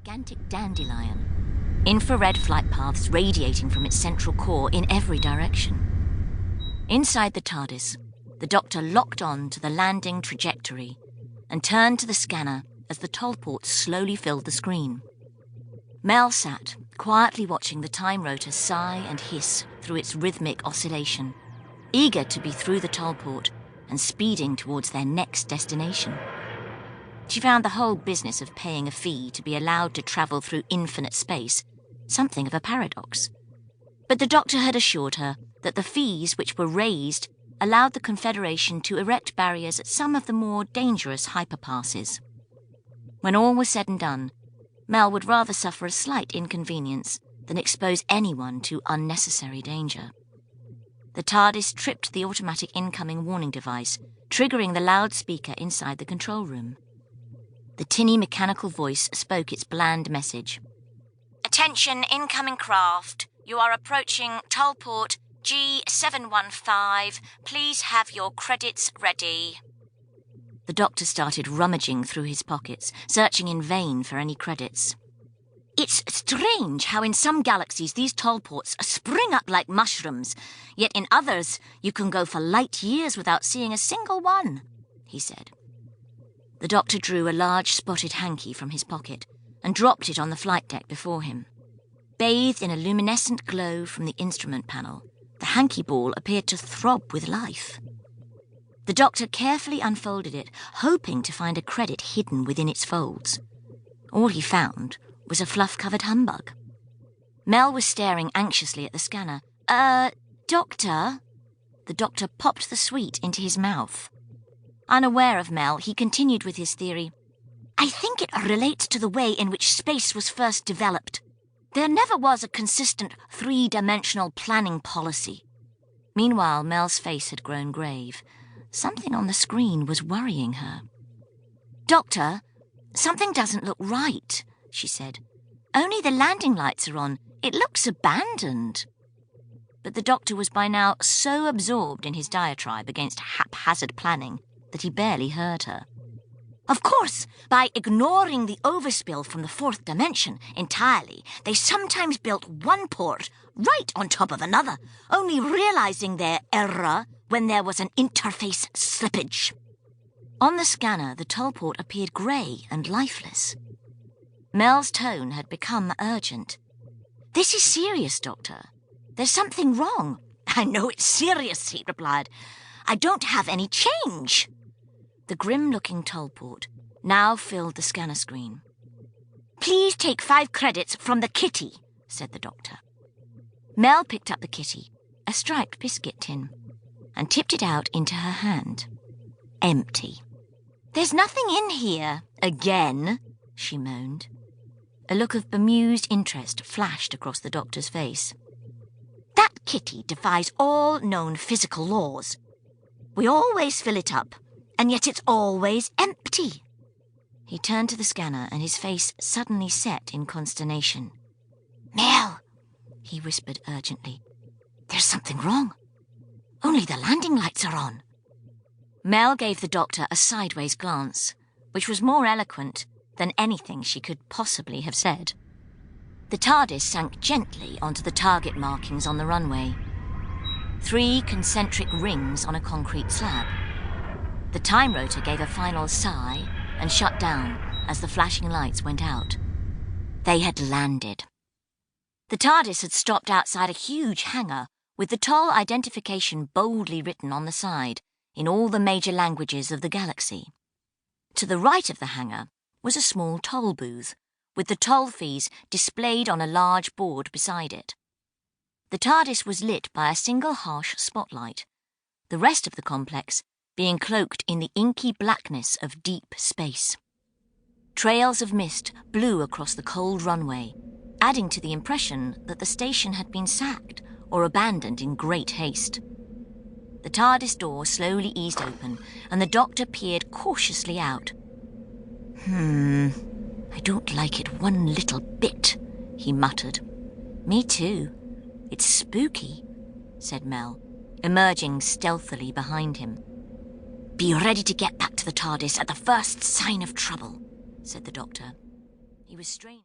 gigantic dandelion, infrared flight paths radiating from its central core in every direction. Inside the TARDIS, the Doctor locked on to the landing trajectory and turned to the scanner as the tollport slowly filled the screen. Mel sat, quietly watching the time rotor sigh and hiss through its rhythmic oscillation, eager to be through the tollport and speeding towards their next destination. She found the whole business of paying a fee to be allowed to travel through infinite space something of a paradox. But the Doctor had assured her that the fees which were raised allowed the Confederation to erect barriers at some of the more dangerous hyperpasses. When all was said and done, Mel would rather suffer a slight inconvenience than expose anyone to unnecessary danger. The TARDIS tripped the automatic incoming warning device, triggering the loudspeaker inside the control room. The tinny mechanical voice spoke its bland message. "Attention, incoming craft. You are approaching tollport G715. Please have your credits ready." The Doctor started rummaging through his pockets, searching in vain for any credits. "It's strange how in some galaxies these tollports spring up like mushrooms, yet in others you can go for light years without seeing a single one," he said. The Doctor drew a large spotted hanky from his pocket and dropped it on the flight deck before him. Bathed in a luminescent glow from the instrument panel, the hanky ball appeared to throb with life. The Doctor carefully unfolded it, hoping to find a credit hidden within its folds. All he found was a fluff-covered humbug. Mel was staring anxiously at the scanner. Doctor?" The Doctor popped the sweet into his mouth. Unaware of Mel, he continued with his theory. "I think it relates to the way in which space was first developed. There never was a consistent three-dimensional planning policy." Meanwhile, Mel's face had grown grave. Something on the screen was worrying her. "Doctor, something doesn't look right," she said. "Only the landing lights are on. It looks abandoned." But the Doctor was by now so absorbed in his diatribe against haphazard planning that he barely heard her. "Of course, by ignoring the overspill from the fourth dimension entirely, they sometimes built one port right on top of another, only realizing their error when there was an interface slippage." On the scanner, the tollport appeared grey and lifeless. Mel's tone had become urgent. "This is serious, Doctor. There's something wrong." "I know it's serious," he replied. "I don't have any change." The grim-looking tollport now filled the scanner screen. "Please take 5 credits from the kitty," said the Doctor. Mel picked up the kitty, a striped biscuit tin, and tipped it out into her hand. Empty. "There's nothing in here, again," she moaned. A look of bemused interest flashed across the Doctor's face. "That kitty defies all known physical laws. We always fill it up, and yet it's always empty." He turned to the scanner and his face suddenly set in consternation. "Mel," he whispered urgently, "there's something wrong. Only the landing lights are on." Mel gave the Doctor a sideways glance, which was more eloquent than anything she could possibly have said. The TARDIS sank gently onto the target markings on the runway. 3 concentric rings on a concrete slab. The time rotor gave a final sigh and shut down as the flashing lights went out. They had landed. The TARDIS had stopped outside a huge hangar with the toll identification boldly written on the side in all the major languages of the galaxy. To the right of the hangar was a small toll booth, with the toll fees displayed on a large board beside it. The TARDIS was lit by a single harsh spotlight, the rest of the complex being cloaked in the inky blackness of deep space. Trails of mist blew across the cold runway, adding to the impression that the station had been sacked or abandoned in great haste. The TARDIS door slowly eased open, and the Doctor peered cautiously out. I don't like it one little bit," he muttered. "Me too. It's spooky," said Mel, emerging stealthily behind him. "Be ready to get back to the TARDIS at the first sign of trouble," said the Doctor. He was straining.